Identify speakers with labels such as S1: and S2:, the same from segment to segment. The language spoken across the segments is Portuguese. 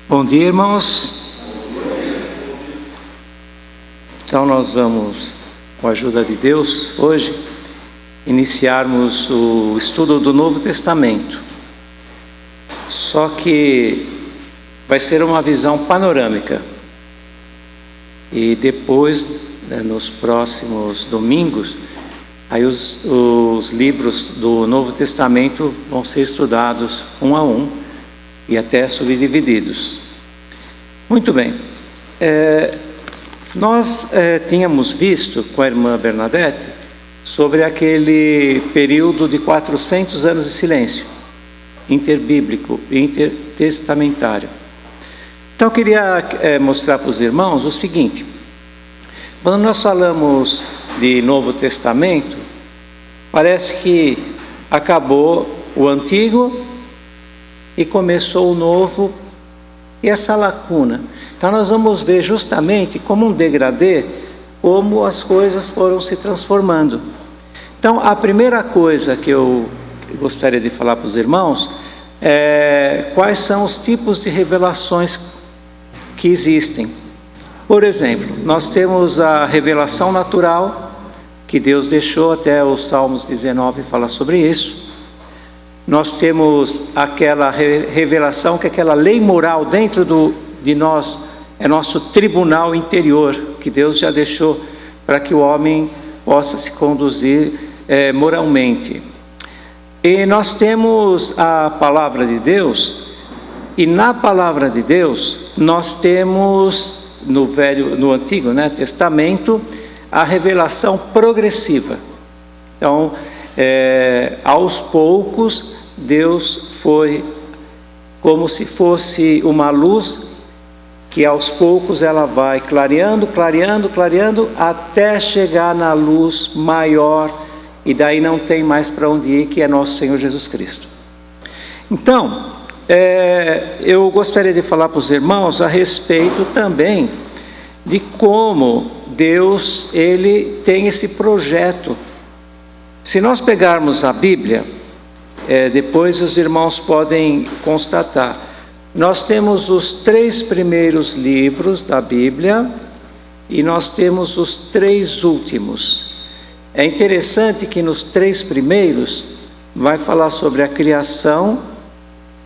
S1: Bom dia, irmãos. Então nós vamos, com a ajuda de Deus, hoje, iniciarmos o estudo do Novo Testamento. Só que vai ser uma visão panorâmica. E depois, nos próximos domingos, aí os livros do Novo Testamento vão ser estudados um a um e até subdivididos. Muito bem. Nós tínhamos visto com a irmã Bernadette sobre aquele período de 400 anos de silêncio interbíblico, intertestamentário. Então eu queria mostrar para os irmãos o seguinte: quando nós falamos de Novo Testamento, parece que acabou o Antigo e começou o Novo, e essa lacuna. Então nós vamos ver justamente como um degradê, como as coisas foram se transformando. Então a primeira coisa que eu gostaria de falar para os irmãos é quais são os tipos de revelações que existem. Por exemplo, nós temos a revelação natural, que Deus deixou, até o Salmos 19 fala sobre isso. Nós temos aquela revelação, que é aquela lei moral dentro de nós, é nosso tribunal interior, que Deus já deixou para que o homem possa se conduzir moralmente. E nós temos a palavra de Deus, e na palavra de Deus nós temos no Antigo Testamento a revelação progressiva. Então, aos poucos, Deus foi como se fosse uma luz que aos poucos ela vai clareando, até chegar na luz maior, e daí não tem mais para onde ir, que é nosso Senhor Jesus Cristo. Então, eu gostaria de falar para os irmãos a respeito também de como Deus ele tem esse projeto. Se nós pegarmos a Bíblia, depois os irmãos podem constatar, nós temos os 3 primeiros livros da Bíblia e nós temos os 3 últimos. É interessante que nos 3 primeiros vai falar sobre a criação,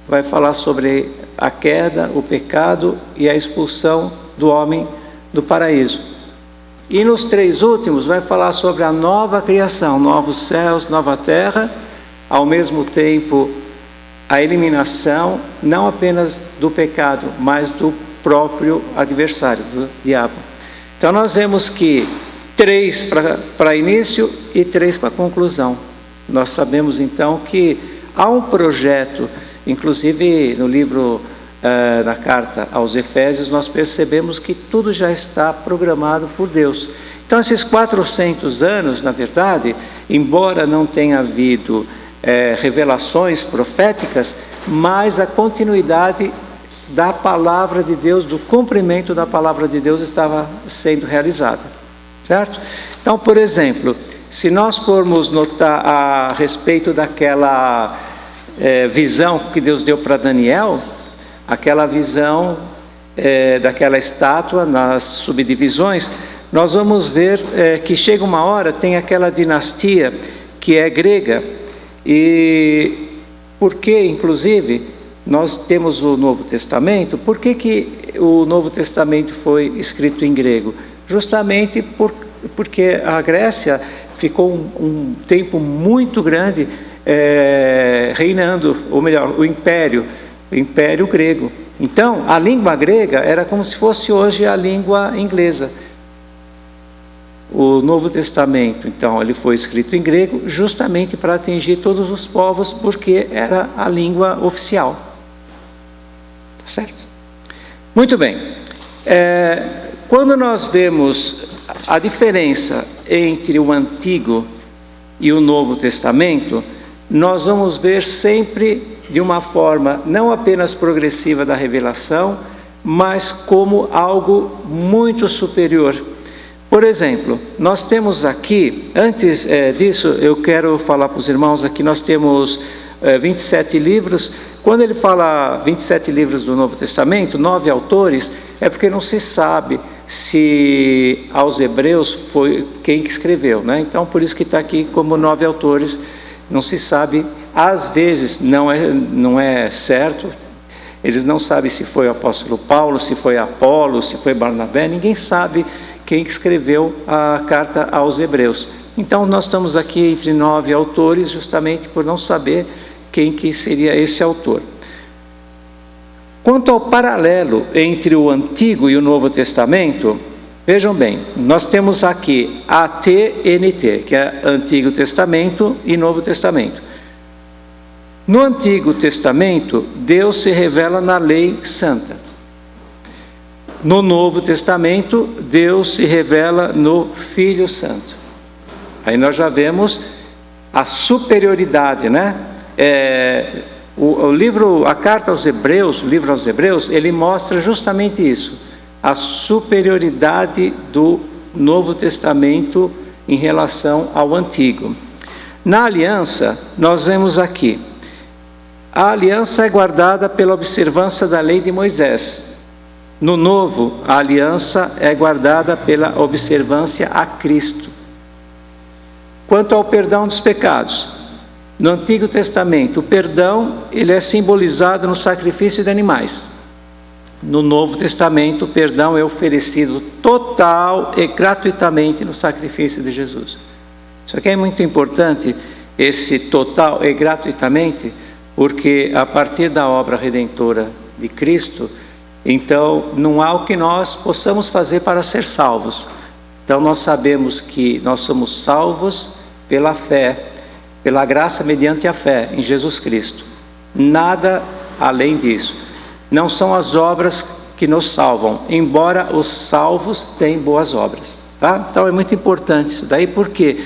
S1: vai falar sobre a queda, o pecado e a expulsão do homem do paraíso. E nos 3 últimos vai falar sobre a nova criação, novos céus, nova terra, ao mesmo tempo a eliminação, não apenas do pecado, mas do próprio adversário, do diabo. Então nós vemos que 3 para início e 3 para conclusão. Nós sabemos então que há um projeto, inclusive no livro na carta aos Efésios, nós percebemos que tudo já está programado por Deus. Então esses 400 anos, na verdade, embora não tenha havido revelações proféticas, mas a continuidade da palavra de Deus, do cumprimento da palavra de Deus estava sendo realizada, certo? Então, por exemplo, se nós formos notar a respeito daquela visão que Deus deu para Daniel, aquela visão daquela estátua nas subdivisões, nós vamos ver que chega uma hora, tem aquela dinastia que é grega, e porque, inclusive, nós temos o Novo Testamento. Por que o Novo Testamento foi escrito em grego? Justamente porque a Grécia ficou um tempo muito grande reinando, ou melhor, o Império grego. Então, a língua grega era como se fosse hoje a língua inglesa. O Novo Testamento, então, ele foi escrito em grego justamente para atingir todos os povos, porque era a língua oficial. Certo? Muito bem. Quando nós vemos a diferença entre o Antigo e o Novo Testamento, nós vamos ver sempre de uma forma não apenas progressiva da revelação, mas como algo muito superior. Por exemplo, nós temos aqui, antes disso, eu quero falar para os irmãos aqui, nós temos 27 livros. Quando ele fala 27 livros do Novo Testamento, 9 autores, é porque não se sabe se aos Hebreus foi quem que escreveu, né? Então, por isso que está aqui como 9 autores, não se sabe, às vezes não é certo, eles não sabem se foi o apóstolo Paulo, se foi Apolo, se foi Barnabé, ninguém sabe quem que escreveu a carta aos Hebreus. Então, nós estamos aqui entre 9 autores, justamente por não saber quem que seria esse autor. Quanto ao paralelo entre o Antigo e o Novo Testamento, vejam bem, nós temos aqui AT-NT, que é Antigo Testamento e Novo Testamento. No Antigo Testamento, Deus se revela na lei santa. No Novo Testamento, Deus se revela no Filho Santo. Aí nós já vemos a superioridade, né? A carta aos Hebreus, o livro aos Hebreus, ele mostra justamente isso, a superioridade do Novo Testamento em relação ao Antigo. Na aliança, nós vemos aqui, a aliança é guardada pela observância da lei de Moisés. No Novo, a aliança é guardada pela observância a Cristo. Quanto ao perdão dos pecados, no Antigo Testamento, o perdão ele é simbolizado no sacrifício de animais. No Novo Testamento, o perdão é oferecido total e gratuitamente no sacrifício de Jesus. Isso aqui é muito importante, esse total e gratuitamente, porque a partir da obra redentora de Cristo, então não há o que nós possamos fazer para ser salvos. Então nós sabemos que nós somos salvos pela fé, pela graça mediante a fé em Jesus Cristo. Nada além disso. Não são as obras que nos salvam, embora os salvos tenham boas obras. Tá? Então é muito importante isso daí, porque,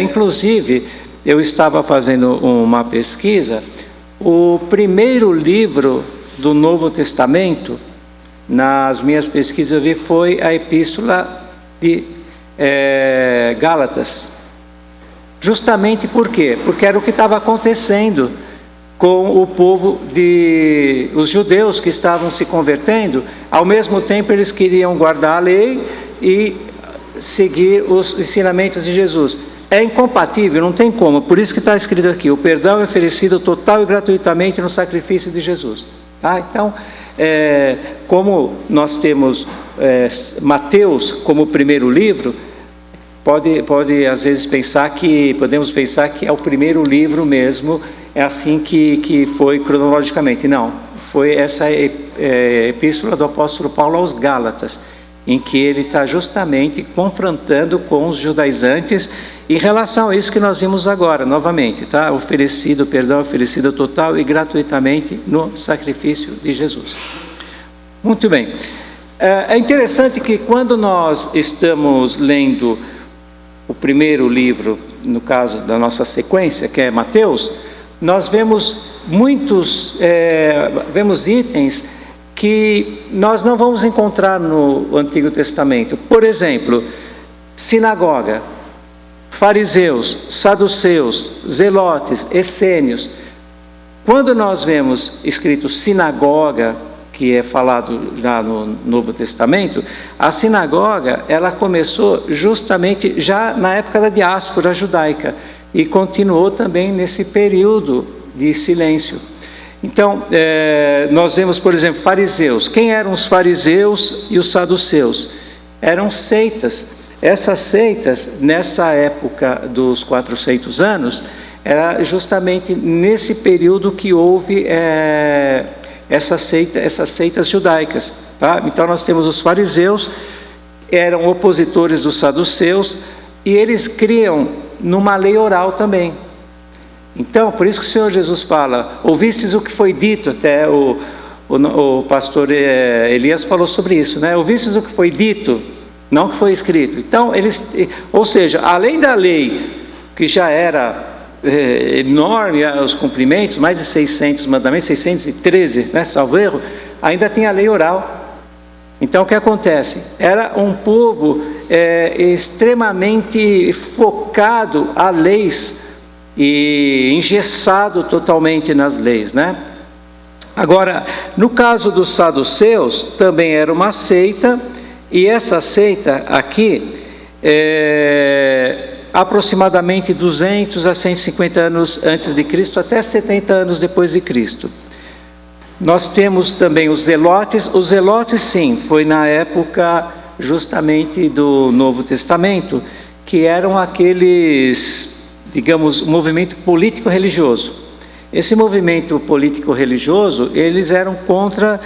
S1: inclusive, eu estava fazendo uma pesquisa, o primeiro livro do Novo Testamento, nas minhas pesquisas eu vi, foi a Epístola de Gálatas. Justamente por quê? Porque era o que estava acontecendo com o povo os judeus que estavam se convertendo. Ao mesmo tempo eles queriam guardar a lei e seguir os ensinamentos de Jesus. É incompatível, não tem como. Por isso que está escrito aqui, o perdão é oferecido total e gratuitamente no sacrifício de Jesus. Tá? Então, como nós temos Mateus como primeiro livro, pode às vezes podemos pensar que é o primeiro livro mesmo, é assim que foi cronologicamente. Não, foi essa epístola do apóstolo Paulo aos Gálatas, em que ele está justamente confrontando com os judaizantes em relação a isso que nós vimos agora, novamente, tá? Perdão oferecido total e gratuitamente no sacrifício de Jesus. Muito bem. É interessante que quando nós estamos lendo o primeiro livro, no caso da nossa sequência, que é Mateus, nós vemos vemos itens que nós não vamos encontrar no Antigo Testamento. Por exemplo, sinagoga, fariseus, saduceus, zelotes, essênios. Quando nós vemos escrito sinagoga, que é falado já no Novo Testamento, a sinagoga, ela começou justamente já na época da diáspora judaica e continuou também nesse período de silêncio. Então, nós vemos, por exemplo, fariseus. Quem eram os fariseus e os saduceus? Eram seitas. Essas seitas, nessa época dos 400 anos, era justamente nesse período que houve essas seitas judaicas. Tá? Então, nós temos os fariseus, eram opositores dos saduceus, e eles criam numa lei oral também. Então, por isso que o Senhor Jesus fala, ouvistes o que foi dito, até o pastor Elias falou sobre isso, né? Ouvistes o que foi dito, não o que foi escrito. Então, ou seja, além da lei, que já era enorme, os cumprimentos, mais de 600 mandamentos, 613, né, salvo erro, ainda tem a lei oral. Então, o que acontece? Era um povo extremamente focado a leis, e engessado totalmente nas leis, né? Agora, no caso dos saduceus, também era uma seita, e essa seita aqui, aproximadamente 200 a 150 anos antes de Cristo, até 70 anos depois de Cristo. Nós temos também os zelotes. Os zelotes, sim, foi na época justamente do Novo Testamento, que eram aqueles, digamos, movimento político-religioso. Esse movimento político-religioso, eles eram contra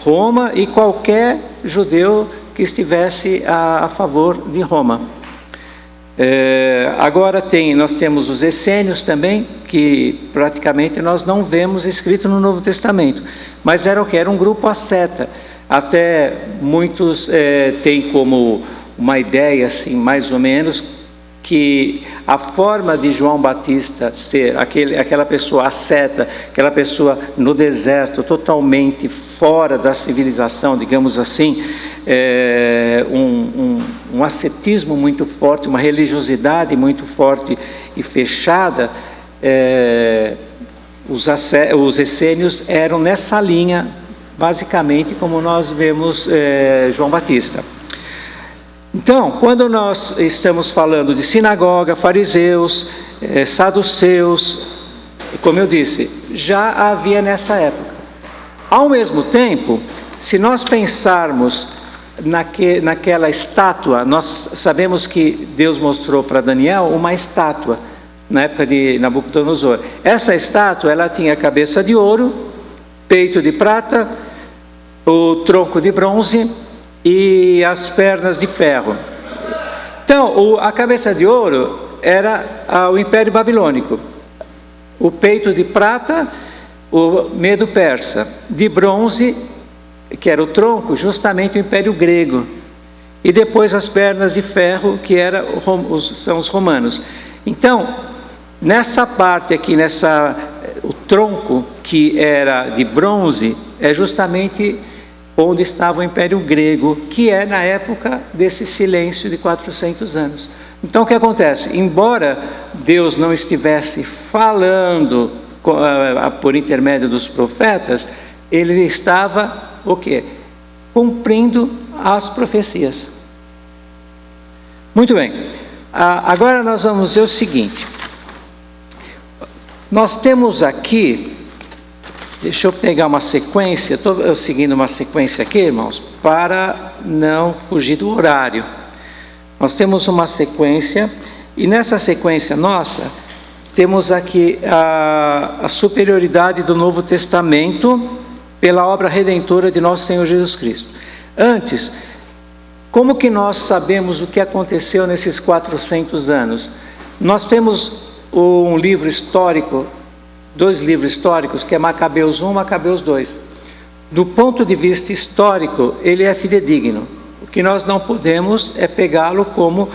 S1: Roma e qualquer judeu que estivesse a favor de Roma. Agora nós temos os essênios também, que praticamente nós não vemos escrito no Novo Testamento, mas era o que? Era um grupo asceta. Até muitos têm como uma ideia, assim, mais ou menos, que a forma de João Batista ser aquela pessoa asceta, aquela pessoa no deserto, totalmente fora da civilização, digamos assim, um ascetismo muito forte, uma religiosidade muito forte e fechada, os essênios eram nessa linha, basicamente, como nós vemos João Batista. Então, quando nós estamos falando de sinagoga, fariseus, saduceus, como eu disse, já havia nessa época. Ao mesmo tempo, se nós pensarmos naquela estátua, nós sabemos que Deus mostrou para Daniel uma estátua, na época de Nabucodonosor. Essa estátua, ela tinha cabeça de ouro, peito de prata, o tronco de bronze e as pernas de ferro. Então, a cabeça de ouro era o Império Babilônico, o peito de prata, o Medo Persa, de bronze, que era o tronco, justamente o Império Grego, e depois as pernas de ferro, que são os romanos. Então, nessa parte aqui, o tronco que era de bronze, é justamente onde estava o Império Grego, que é na época desse silêncio de 400 anos. Então, o que acontece? Embora Deus não estivesse falando por intermédio dos profetas, ele estava, o quê? Cumprindo as profecias. Muito bem. Agora nós vamos ver o seguinte. Nós temos aqui, deixa eu pegar uma sequência, estou seguindo uma sequência aqui, irmãos, para não fugir do horário. Nós temos uma sequência, e nessa sequência nossa, temos aqui a superioridade do Novo Testamento pela obra redentora de nosso Senhor Jesus Cristo. Antes, como que nós sabemos o que aconteceu nesses 400 anos? Nós temos um livro histórico, 2 livros históricos, que é Macabeus 1 e Macabeus 2. Do ponto de vista histórico, ele é fidedigno. O que nós não podemos é pegá-lo como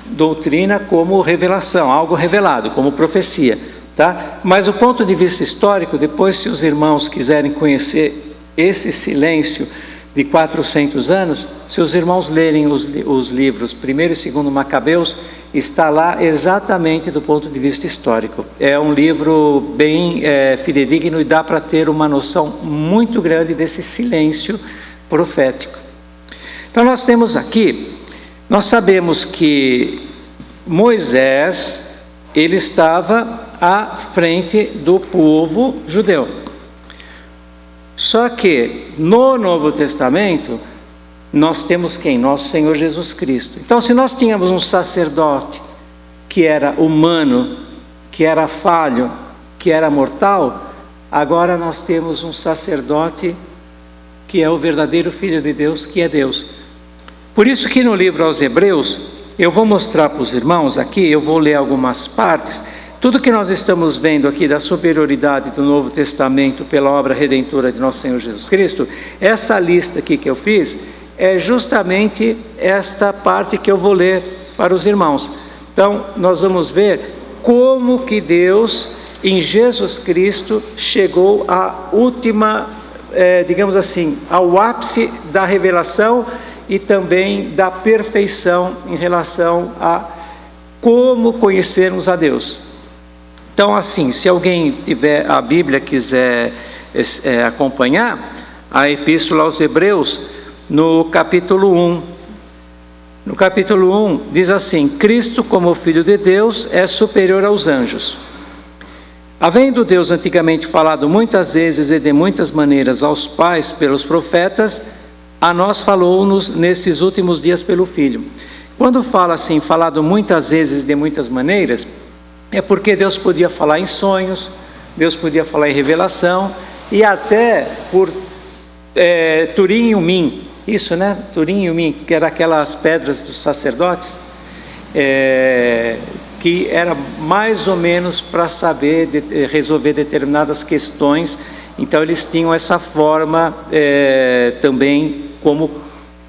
S1: doutrina, como revelação, algo revelado, como profecia, tá? Mas do ponto de vista histórico, depois, se os irmãos quiserem conhecer esse silêncio de 400 anos, se os irmãos lerem os livros 1º e 2º Macabeus, está lá exatamente do ponto de vista histórico. É um livro bem fidedigno e dá para ter uma noção muito grande desse silêncio profético. Então nós temos aqui, nós sabemos que Moisés, ele estava à frente do povo judeu. Só que no Novo Testamento, nós temos quem? Nosso Senhor Jesus Cristo. Então, se nós tínhamos um sacerdote que era humano, que era falho, que era mortal, agora nós temos um sacerdote que é o verdadeiro Filho de Deus, que é Deus. Por isso que no livro aos Hebreus, eu vou mostrar para os irmãos aqui, eu vou ler algumas partes. Tudo que nós estamos vendo aqui da superioridade do Novo Testamento pela obra redentora de nosso Senhor Jesus Cristo, essa lista aqui que eu fiz, é justamente esta parte que eu vou ler para os irmãos. Então, nós vamos ver como que Deus, em Jesus Cristo, chegou à última, digamos assim, ao ápice da revelação e também da perfeição em relação a como conhecermos a Deus. Então, assim, se alguém tiver a Bíblia, quiser acompanhar, a Epístola aos Hebreus, no capítulo 1. No capítulo 1 diz assim: Cristo, como Filho de Deus, é superior aos anjos. Havendo Deus antigamente falado muitas vezes e de muitas maneiras aos pais pelos profetas, a nós falou-nos nestes últimos dias pelo Filho. Quando fala assim, falado muitas vezes de muitas maneiras, é porque Deus podia falar em sonhos, Deus podia falar em revelação, e até por Turim e Umim, isso, né? Turim e Umim, que eram aquelas pedras dos sacerdotes, que era mais ou menos para saber resolver determinadas questões. Então eles tinham essa forma também como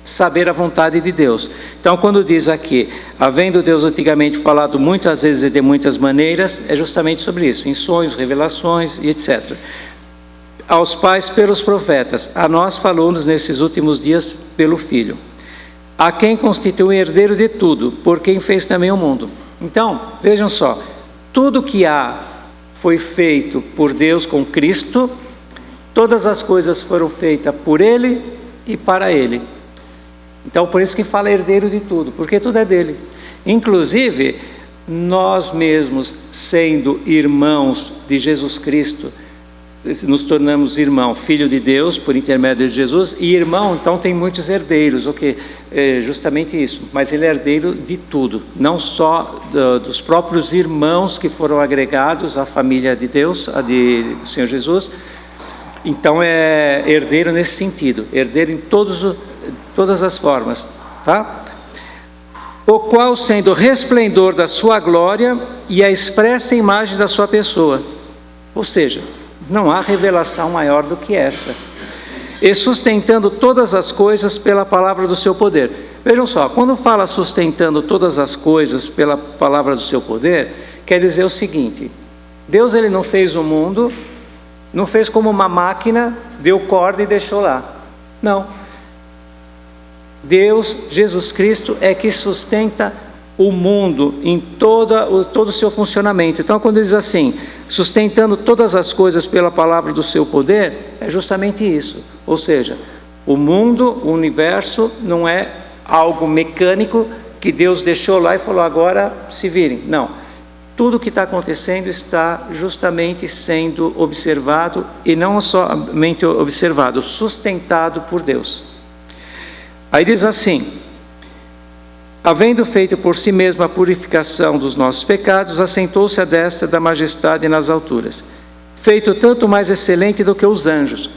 S1: saber a vontade de Deus. Então, quando diz aqui, havendo Deus antigamente falado muitas vezes e de muitas maneiras, é justamente sobre isso, em sonhos, revelações e etc. Aos pais pelos profetas, a nós falou-nos nesses últimos dias pelo Filho, a quem constituiu herdeiro de tudo, por quem fez também o mundo. Então, vejam só, tudo que há foi feito por Deus com Cristo, todas as coisas foram feitas por Ele e para Ele. Então, por isso que fala herdeiro de tudo, porque tudo é dele. Inclusive, nós mesmos, sendo irmãos de Jesus Cristo, nos tornamos irmão, filho de Deus, por intermédio de Jesus, e irmão, então, tem muitos herdeiros, ok? Justamente isso, mas ele é herdeiro de tudo, não só dos próprios irmãos que foram agregados à família de Deus, do Senhor Jesus. Então, é herdeiro nesse sentido, herdeiro em todas as formas, tá? O qual, sendo resplendor da sua glória e a expressa imagem da sua pessoa, ou seja, não há revelação maior do que essa, e sustentando todas as coisas pela palavra do seu poder. Vejam só, quando fala sustentando todas as coisas pela palavra do seu poder, quer dizer o seguinte: Deus, ele não fez o mundo, não fez como uma máquina, deu corda e deixou lá. Não. Deus, Jesus Cristo, é que sustenta o mundo em todo o seu funcionamento. Então, quando diz assim, sustentando todas as coisas pela palavra do seu poder, é justamente isso. Ou seja, o mundo, o universo, não é algo mecânico que Deus deixou lá e falou, agora se virem. Não. Tudo o que está acontecendo está justamente sendo observado, e não somente observado, sustentado por Deus. Aí diz assim: havendo feito por si mesmo a purificação dos nossos pecados, assentou-se à destra da majestade nas alturas, feito tanto mais excelente do que os anjos.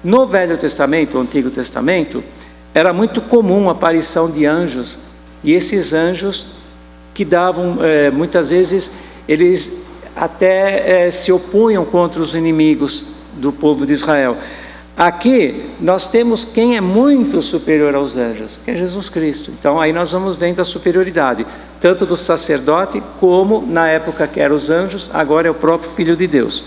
S1: No Velho Testamento, o Antigo Testamento, era muito comum a aparição de anjos, e esses anjos que davam, muitas vezes, eles até se opunham contra os inimigos do povo de Israel. Aqui nós temos quem é muito superior aos anjos, que é Jesus Cristo. Então aí nós vamos vendo a superioridade, tanto do sacerdote, como na época que eram os anjos, agora é o próprio Filho de Deus.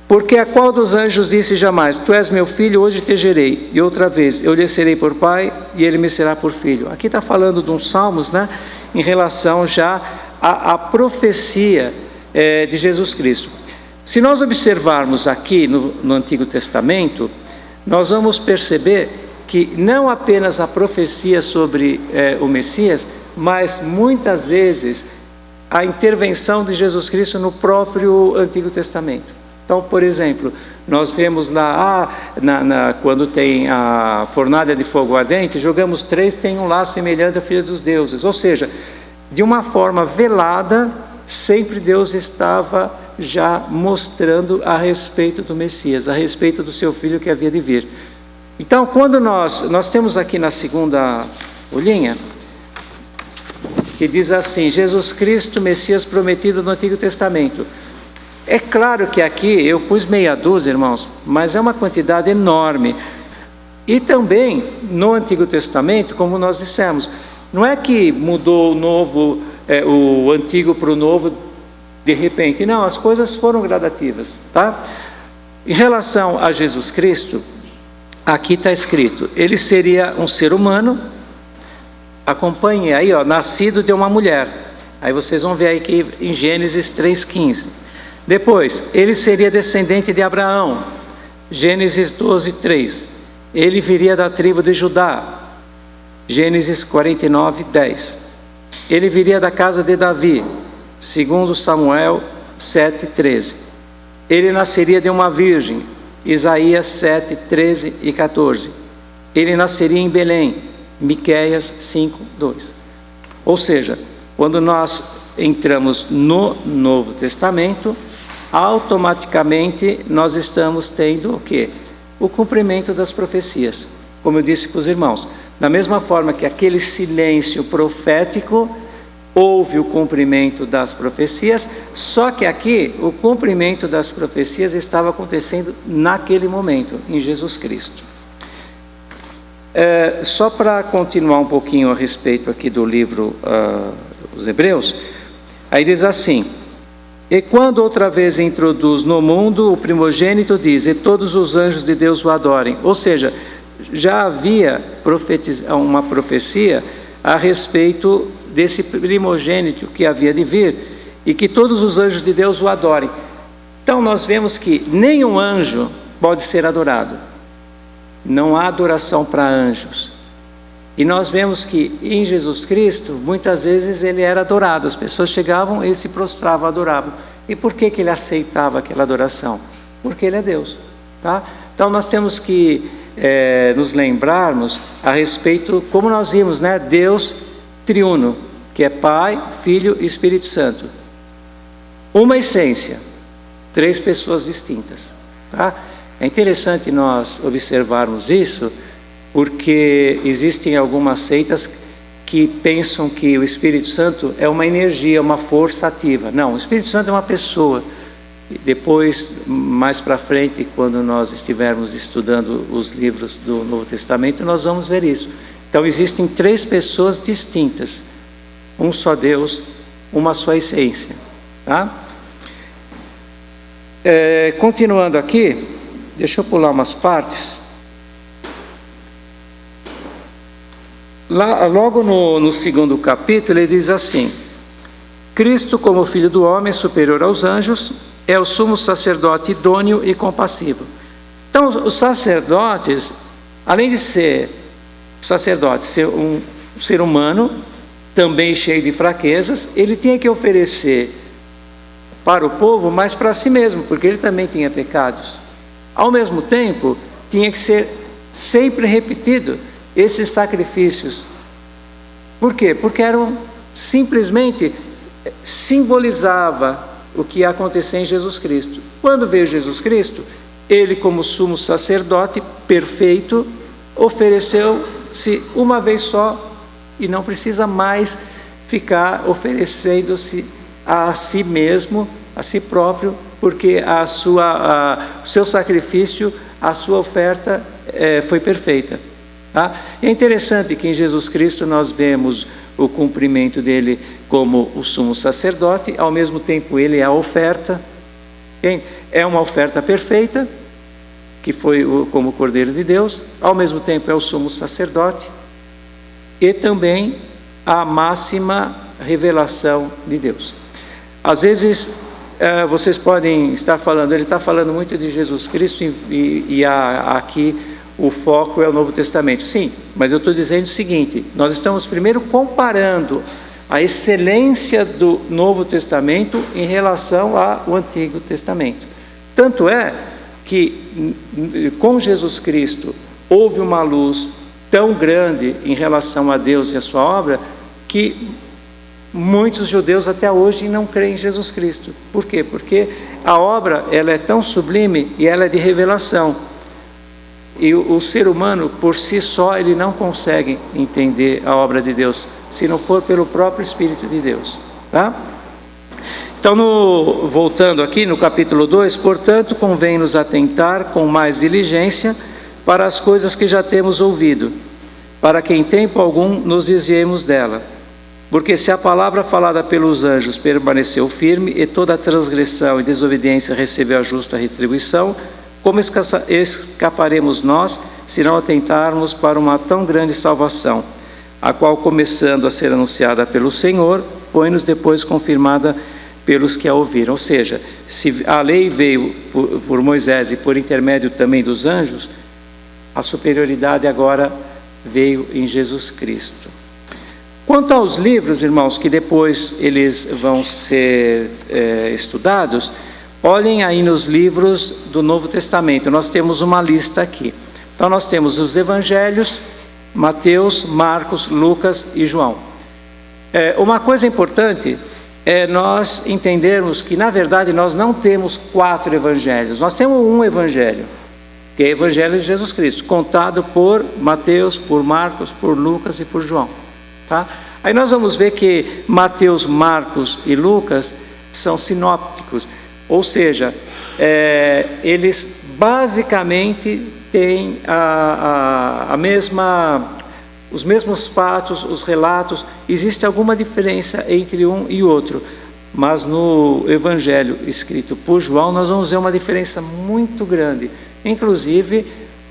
S1: Porque a qual dos anjos disse jamais, tu és meu filho, hoje te gerei, e outra vez, eu lhe serei por pai, e ele me será por filho. Aqui está falando de uns salmos, né, em relação já à profecia de Jesus Cristo. Se nós observarmos aqui no Antigo Testamento, nós vamos perceber que não apenas a profecia sobre o Messias, mas muitas vezes a intervenção de Jesus Cristo no próprio Antigo Testamento. Então, por exemplo, nós vemos lá, quando tem a fornalha de fogo ardente, jogamos 3, tem um lá semelhante ao Filho dos Deuses. Ou seja, de uma forma velada, sempre Deus estava já mostrando a respeito do Messias, a respeito do seu Filho que havia de vir. Então, quando nós temos aqui na segunda olhinha, que diz assim, Jesus Cristo, Messias prometido no Antigo Testamento. É claro que aqui eu pus meia dúzia, irmãos, mas é uma quantidade enorme. E também no Antigo Testamento, como nós dissemos, não é que mudou o antigo para o novo de repente, não, as coisas foram gradativas, tá? Em relação a Jesus Cristo, aqui está escrito, ele seria um ser humano, acompanhe aí, ó, nascido de uma mulher. Aí vocês vão ver aí que em Gênesis 3,15. Depois, ele seria descendente de Abraão. Gênesis 12:3. Ele viria da tribo de Judá. Gênesis 49:10. Ele viria da casa de Davi. Segundo Samuel 7:13. Ele nasceria de uma virgem. Isaías 7:13 e 14. Ele nasceria em Belém. Miqueias 5:2. Ou seja, quando nós entramos no Novo Testamento, automaticamente nós estamos tendo o quê? O cumprimento das profecias. Como eu disse para os irmãos, da mesma forma que aquele silêncio profético, houve o cumprimento das profecias, só que aqui o cumprimento das profecias estava acontecendo naquele momento, em Jesus Cristo. Só para continuar um pouquinho a respeito aqui do livro dos Hebreus, aí diz assim: e quando outra vez introduz no mundo o primogênito, diz, e todos os anjos de Deus o adorem. Ou seja, já havia uma profecia a respeito desse primogênito que havia de vir, e que todos os anjos de Deus o adorem. Então nós vemos que nenhum anjo pode ser adorado. Não há adoração para anjos. E nós vemos que em Jesus Cristo, muitas vezes ele era adorado. As pessoas chegavam, ele se prostravam, adoravam. E por que ele aceitava aquela adoração? Porque ele é Deus. Tá? Então nós temos que nos lembrarmos a respeito, como nós vimos, né? Deus triuno, que é Pai, Filho e Espírito Santo. Uma essência, 3 pessoas distintas. Tá? É interessante nós observarmos isso, porque existem algumas seitas que pensam que o Espírito Santo é uma energia, uma força ativa. Não, o Espírito Santo é uma pessoa. E depois, mais para frente, quando nós estivermos estudando os livros do Novo Testamento, nós vamos ver isso. Então existem 3 pessoas distintas, um só Deus, uma só essência. Tá? Continuando aqui, deixa eu pular umas partes. Logo no 2º capítulo, ele diz assim: Cristo, como Filho do Homem, superior aos anjos, é o sumo sacerdote idôneo e compassivo. Então, os sacerdotes, além de ser sacerdote, ser um ser humano, também cheio de fraquezas, ele tinha que oferecer para o povo, mas para si mesmo, porque ele também tinha pecados. Ao mesmo tempo, tinha que ser sempre repetido esses sacrifícios. Por quê? Porque eram simplesmente simbolizava o que ia acontecer em Jesus Cristo. Quando veio Jesus Cristo, ele, como sumo sacerdote perfeito, ofereceu-se uma vez só e não precisa mais ficar oferecendo-se a si mesmo, a si próprio, porque o seu sacrifício, a sua oferta foi perfeita. Tá? É interessante que em Jesus Cristo nós vemos o cumprimento dele como o sumo sacerdote, ao mesmo tempo ele é a oferta. É uma oferta perfeita, que foi como o Cordeiro de Deus, ao mesmo tempo é o sumo sacerdote, e também a máxima revelação de Deus. Às vezes vocês podem estar falando, ele está falando muito de Jesus Cristo e aqui o foco é o Novo Testamento. Sim, mas eu estou dizendo o seguinte: nós estamos primeiro comparando a excelência do Novo Testamento em relação ao Antigo Testamento. Tanto é que com Jesus Cristo houve uma luz tão grande em relação a Deus e a sua obra, que muitos judeus até hoje não creem em Jesus Cristo. Por quê? Porque a obra ela é tão sublime e ela é de revelação. E o ser humano, por si só, ele não consegue entender a obra de Deus, se não for pelo próprio Espírito de Deus. Tá? Então, voltando aqui no capítulo 2, portanto, convém nos atentar com mais diligência para as coisas que já temos ouvido, para que em tempo algum nos desviemos dela. Porque se a palavra falada pelos anjos permaneceu firme, e toda transgressão e desobediência recebeu a justa retribuição, como escaparemos nós, se não atentarmos para uma tão grande salvação, a qual, começando a ser anunciada pelo Senhor, foi-nos depois confirmada pelos que a ouviram. Ou seja, se a lei veio por Moisés e por intermédio também dos anjos, a superioridade agora veio em Jesus Cristo. Quanto aos livros, irmãos, que depois eles vão ser estudados, olhem aí nos livros do Novo Testamento. Nós temos uma lista aqui. Então nós temos os Evangelhos, Mateus, Marcos, Lucas e João. Uma coisa importante é nós entendermos que, na verdade, nós não temos 4 evangelhos. Nós temos um evangelho, que é o Evangelho de Jesus Cristo, contado por Mateus, por Marcos, por Lucas e por João. Tá? Aí nós vamos ver que Mateus, Marcos e Lucas são sinópticos, ou seja, eles basicamente têm os mesmos fatos, os relatos. Existe alguma diferença entre um e outro, mas no Evangelho escrito por João nós vamos ver uma diferença muito grande. Inclusive,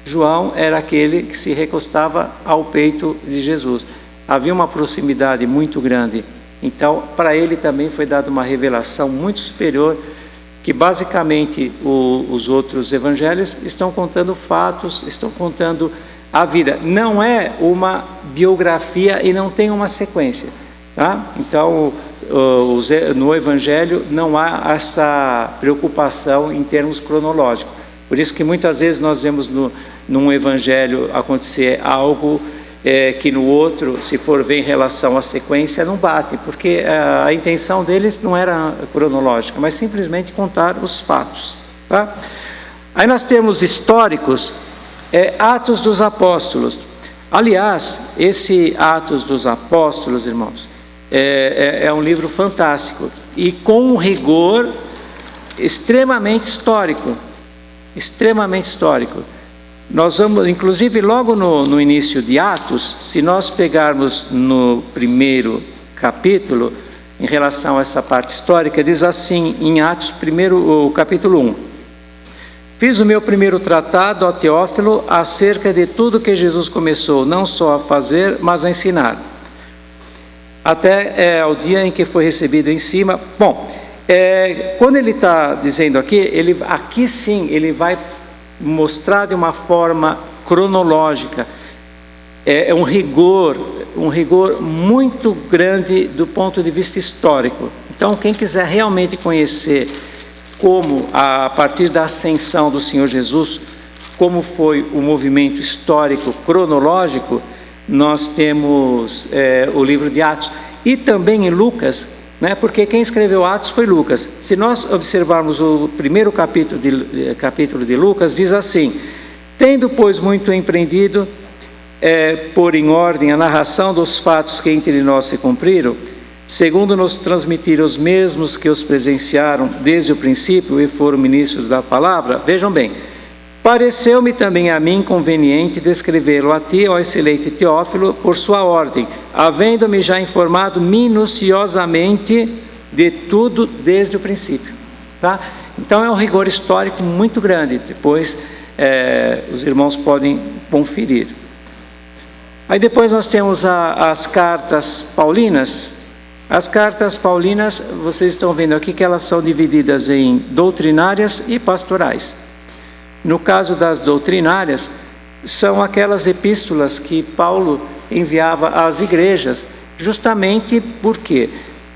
S1: João era aquele que se recostava ao peito de Jesus. Havia uma proximidade muito grande. Então, para ele também foi dada uma revelação muito superior, que basicamente os outros evangelhos estão contando fatos, estão contando a vida. Não é uma biografia e não tem uma sequência. Tá? Então, no evangelho não há essa preocupação em termos cronológicos. Por isso que muitas vezes nós vemos num evangelho acontecer algo que no outro, se for ver em relação à sequência, não bate, porque a intenção deles não era cronológica, mas simplesmente contar os fatos. Tá? Aí nós temos históricos, Atos dos Apóstolos. Aliás, esse Atos dos Apóstolos, irmãos, é um livro fantástico e com um rigor extremamente histórico. Extremamente histórico. Nós vamos, inclusive, logo no início de Atos, se nós pegarmos no primeiro capítulo, em relação a essa parte histórica, diz assim, em Atos, o capítulo 1. Fiz o meu primeiro tratado, ó Teófilo, acerca de tudo que Jesus começou, não só a fazer, mas a ensinar. Até o dia em que foi recebido em cima. Bom, quando ele está dizendo aqui, aqui sim, ele vai mostrar de uma forma cronológica, um rigor muito grande do ponto de vista histórico. Então, quem quiser realmente conhecer como, a partir da ascensão do Senhor Jesus, como foi o movimento histórico cronológico, nós temos o livro de Atos, e também em Lucas, né, porque quem escreveu Atos foi Lucas. Se nós observarmos o primeiro capítulo de Lucas, diz assim: tendo, pois, muito empreendido pôr em ordem a narração dos fatos que entre nós se cumpriram, segundo nos transmitiram os mesmos que os presenciaram desde o princípio e foram ministros da palavra. Vejam bem, pareceu-me também a mim conveniente descrevê-lo a ti, ó excelente Teófilo, por sua ordem, havendo-me já informado minuciosamente de tudo desde o princípio. Tá? Então é um rigor histórico muito grande, depois os irmãos podem conferir. Aí depois nós temos as cartas paulinas. As cartas paulinas, vocês estão vendo aqui que elas são divididas em doutrinárias e pastorais. No caso das doutrinárias, são aquelas epístolas que Paulo enviava às igrejas, justamente porque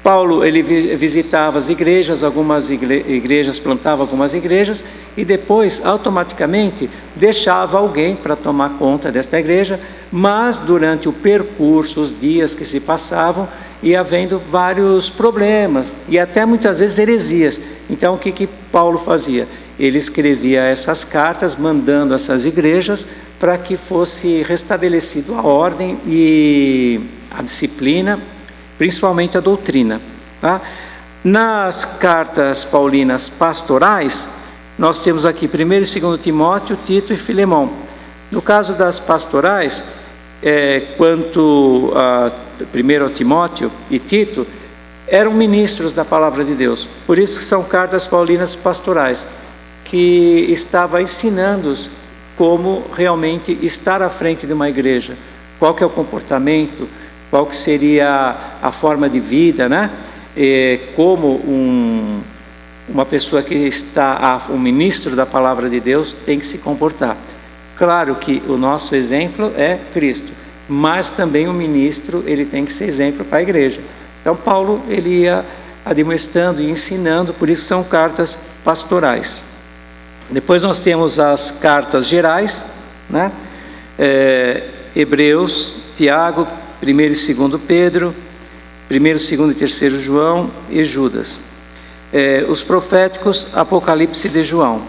S1: Paulo ele visitava as igrejas, algumas igrejas, plantava algumas igrejas, e depois, automaticamente, deixava alguém para tomar conta desta igreja, mas durante o percurso, os dias que se passavam, ia havendo vários problemas, e até muitas vezes heresias. Então, o que Paulo fazia? Ele escrevia essas cartas, mandando essas igrejas para que fosse restabelecido a ordem e a disciplina, principalmente a doutrina. Tá? Nas cartas paulinas pastorais, nós temos aqui 1 e 2 Timóteo, Tito e Filemão. No caso das pastorais, quanto a 1 Timóteo e Tito, eram ministros da palavra de Deus. Por isso que são cartas paulinas pastorais, que estava ensinando-os como realmente estar à frente de uma igreja, qual que é o comportamento, qual que seria a forma de vida, né? Como uma pessoa que está, um ministro da palavra de Deus tem que se comportar. Claro que o nosso exemplo é Cristo, mas também o ministro, ele tem que ser exemplo para a igreja. Então Paulo, ele ia admoestando e ensinando, por isso são cartas pastorais. Depois nós temos as cartas gerais, né? Hebreus, Tiago, 1º e 2º Pedro, 1º, 2º e 3º João e Judas. Os proféticos, Apocalipse de João.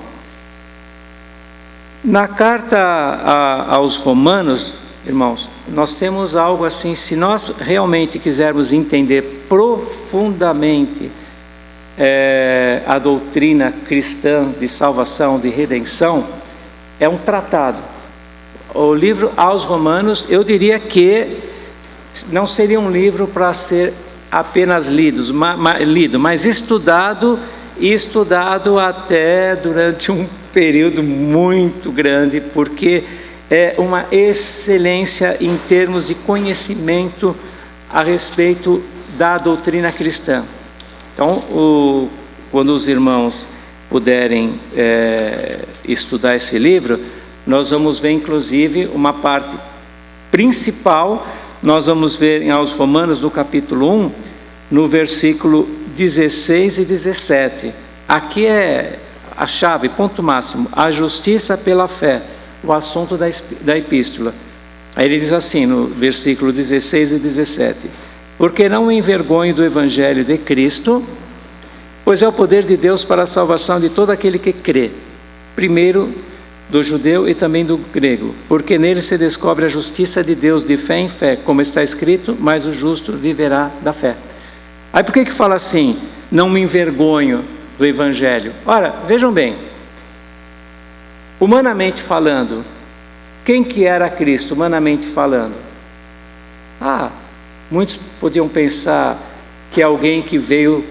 S1: Na carta aos Romanos, irmãos, nós temos algo assim, se nós realmente quisermos entender profundamente a doutrina cristã de salvação, de redenção, é um tratado. O livro aos Romanos, eu diria que não seria um livro para ser apenas lido, mas estudado até durante um período muito grande, porque é uma excelência em termos de conhecimento a respeito da doutrina cristã. Então, quando os irmãos puderem estudar esse livro, nós vamos ver inclusive uma parte principal. Nós vamos ver aos Romanos, no capítulo 1, no versículo 16 e 17. Aqui é a chave, ponto máximo, a justiça pela fé, o assunto da epístola. Aí ele diz assim, no versículo 16 e 17: porque não me envergonho do evangelho de Cristo, pois é o poder de Deus para a salvação de todo aquele que crê, primeiro do judeu e também do grego, porque nele se descobre a justiça de Deus de fé em fé, como está escrito, mas o justo viverá da fé. Aí por que fala assim, não me envergonho do evangelho? Ora, vejam bem, humanamente falando, quem que era Cristo, humanamente falando? Muitos podiam pensar que alguém que veio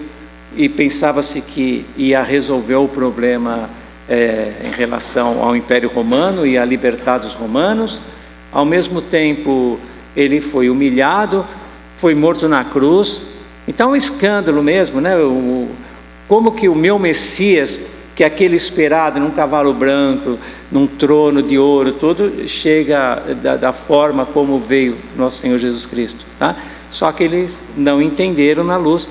S1: e pensava-se que ia resolver o problema em relação ao Império Romano e a libertar dos romanos. Ao mesmo tempo, ele foi humilhado, foi morto na cruz. Então, um escândalo mesmo, né? Como que o meu Messias, que é aquele esperado num cavalo branco, num trono de ouro, todo chega da forma como veio nosso Senhor Jesus Cristo, tá? Só que eles não entenderam na luz.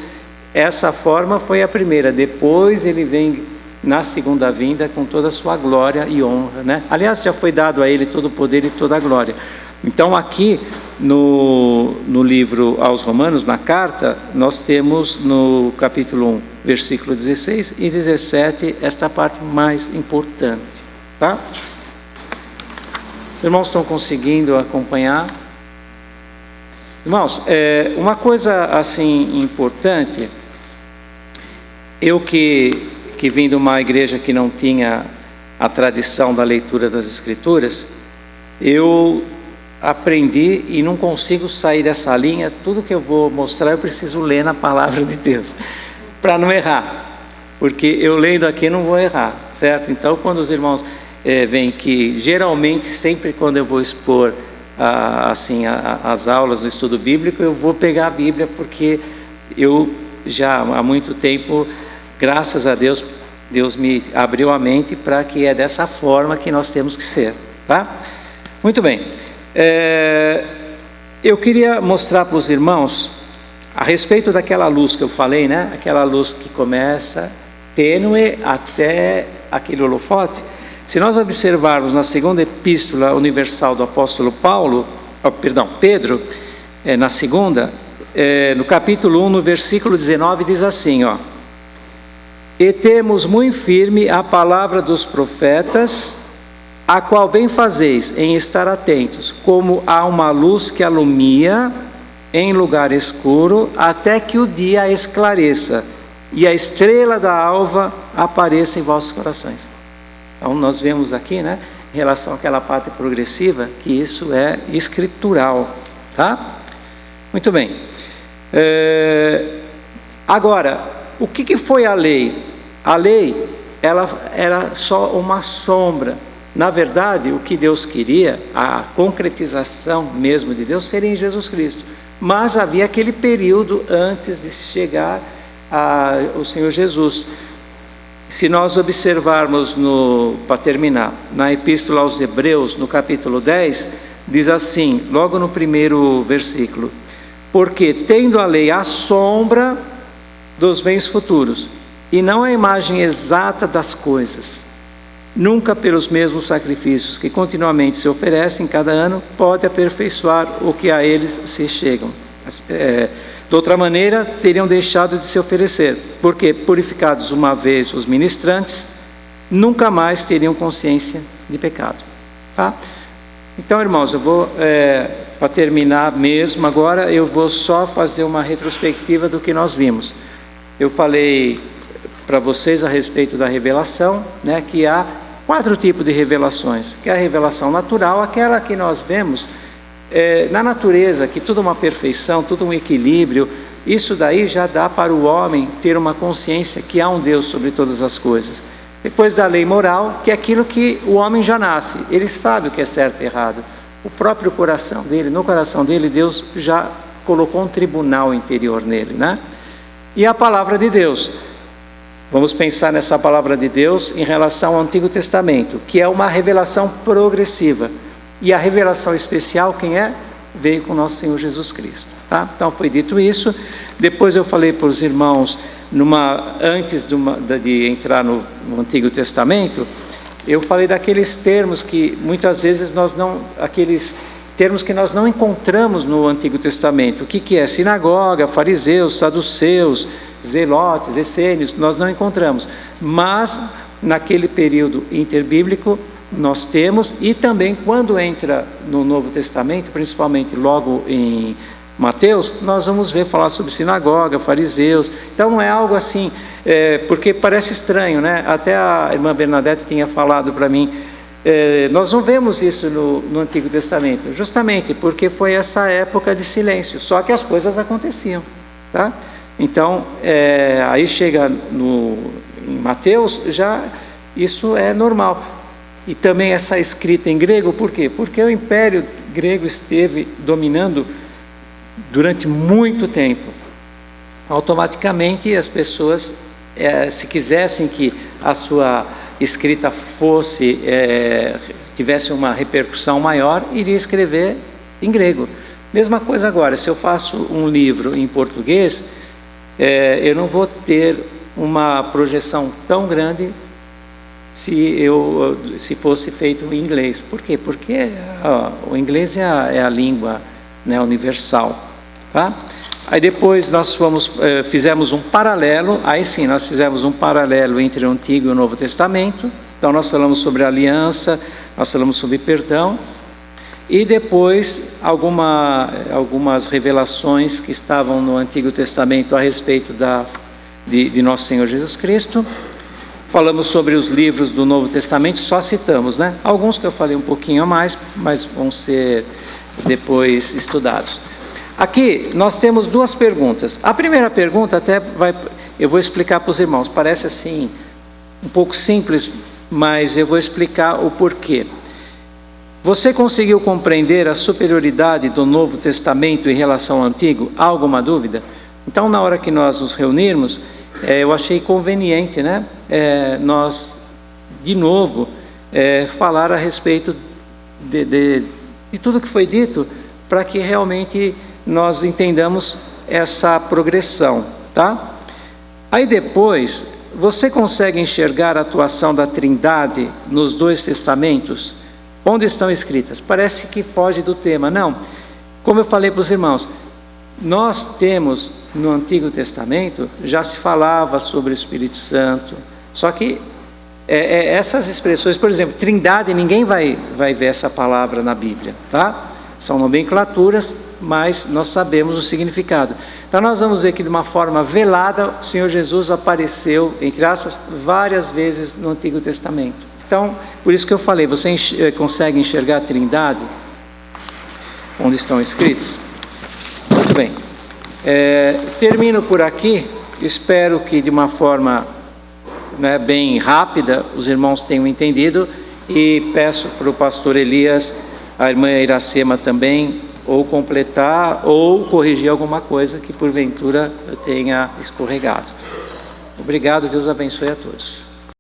S1: Essa forma foi a primeira, depois ele vem na segunda vinda com toda a sua glória e honra, né? Aliás, já foi dado a ele todo o poder e toda a glória. Então aqui no livro aos Romanos, na carta, nós temos no capítulo 1, versículo 16 e 17, esta parte mais importante, tá? Os irmãos estão conseguindo acompanhar? Irmãos, uma coisa assim importante, eu que vim de uma igreja que não tinha a tradição da leitura das Escrituras, eu aprendi e não consigo sair dessa linha. Tudo que eu vou mostrar eu preciso ler na palavra de Deus, para não errar, porque eu lendo aqui não vou errar, certo? Então quando os irmãos veem que geralmente sempre quando eu vou expor as aulas no estudo bíblico, eu vou pegar a Bíblia, porque eu já há muito tempo, graças a Deus, Deus me abriu a mente para que é dessa forma que nós temos que ser, tá? Muito bem. Eu queria mostrar para os irmãos a respeito daquela luz que eu falei, né? Aquela luz que começa tênue até aquele holofote. Se nós observarmos na segunda epístola universal do apóstolo Pedro, na segunda, no capítulo 1, no versículo 19, diz assim, ó: e temos muito firme a palavra dos profetas, a qual bem fazeis em estar atentos, como há uma luz que alumia em lugar escuro, até que o dia esclareça, e a estrela da alva apareça em vossos corações. Então nós vemos aqui, né, em relação àquela parte progressiva, que isso é escritural, tá? Muito bem. Agora, o que foi a lei? A lei, ela era só uma sombra. Na verdade, o que Deus queria, a concretização mesmo de Deus, seria em Jesus Cristo. Mas havia aquele período antes de chegar ao Senhor Jesus. Se nós observarmos, para terminar, na Epístola aos Hebreus, no capítulo 10, diz assim, logo no primeiro versículo: porque tendo a lei a sombra dos bens futuros, e não a imagem exata das coisas, nunca pelos mesmos sacrifícios que continuamente se oferecem cada ano, pode aperfeiçoar o que a eles se chegam. De outra maneira, teriam deixado de se oferecer, porque, purificados uma vez os ministrantes, nunca mais teriam consciência de pecado. Tá? Então, irmãos, eu vou, para terminar mesmo agora, eu vou só fazer uma retrospectiva do que nós vimos. Eu falei para vocês a respeito da revelação, né, que há 4 tipos de revelações, que é a revelação natural, aquela que nós vemos na natureza, que tudo é uma perfeição, tudo um equilíbrio. Isso daí já dá para o homem ter uma consciência que há um Deus sobre todas as coisas. Depois da lei moral, que é aquilo que o homem já nasce, ele sabe o que é certo e errado. O próprio coração dele, no coração dele, Deus já colocou um tribunal interior nele, né? E a palavra de Deus. Vamos pensar nessa palavra de Deus em relação ao Antigo Testamento, que é uma revelação progressiva. E a revelação especial, quem é? Veio com o nosso Senhor Jesus Cristo. Tá? Então foi dito isso. Depois eu falei para os irmãos, antes de entrar no Antigo Testamento, eu falei daqueles termos que muitas vezes aqueles termos que nós não encontramos no Antigo Testamento. O que é? Sinagoga, fariseus, saduceus, zelotes, essênios, nós não encontramos. Mas naquele período interbíblico nós temos, e também quando entra no Novo Testamento, principalmente logo em Mateus, nós vamos ver falar sobre sinagoga, fariseus. Então não é algo assim, porque parece estranho, né? Até a irmã Bernadette tinha falado para mim, nós não vemos isso no Antigo Testamento, justamente porque foi essa época de silêncio, só que as coisas aconteciam, tá? Então, aí chega em Mateus, já isso é normal. E também essa escrita em grego, por quê? Porque o Império Grego esteve dominando durante muito tempo. Automaticamente as pessoas, se quisessem que a sua escrita tivesse uma repercussão maior, iria escrever em grego. Mesma coisa agora, se eu faço um livro em português, eu não vou ter uma projeção tão grande se fosse feito em inglês. Por quê? Porque o inglês é a língua, né, universal. Tá? Aí depois nós fizemos um paralelo, aí sim, nós fizemos um paralelo entre o Antigo e o Novo Testamento. Então nós falamos sobre aliança, nós falamos sobre perdão, e depois algumas revelações que estavam no Antigo Testamento a respeito de nosso Senhor Jesus Cristo. Falamos sobre os livros do Novo Testamento, só citamos, né? Alguns que eu falei um pouquinho a mais, mas vão ser depois estudados. Aqui nós temos 2 perguntas. A primeira pergunta eu vou explicar para os irmãos, parece assim um pouco simples, mas eu vou explicar o porquê. Você conseguiu compreender a superioridade do Novo Testamento em relação ao Antigo? Há alguma dúvida? Então, na hora que nós nos reunirmos, eu achei conveniente, né, nós, de novo, falar a respeito de tudo que foi dito, para que realmente nós entendamos essa progressão, tá? Aí depois, você consegue enxergar a atuação da Trindade nos 2 testamentos? Onde estão escritas? Parece que foge do tema. Não, como eu falei para os irmãos, nós temos no Antigo Testamento, já se falava sobre o Espírito Santo, só que essas expressões, por exemplo, Trindade, ninguém vai ver essa palavra na Bíblia, tá? São nomenclaturas, mas nós sabemos o significado. Então nós vamos ver que de uma forma velada, o Senhor Jesus apareceu, entre aspas, várias vezes no Antigo Testamento. Então, por isso que eu falei, você consegue enxergar a Trindade? Onde estão escritos? Muito bem. Termino por aqui. Espero que de uma forma, né, bem rápida os irmãos tenham entendido, e peço para o pastor Elias, a irmã Iracema também, ou completar, ou corrigir alguma coisa que porventura eu tenha escorregado. Obrigado, Deus abençoe a todos.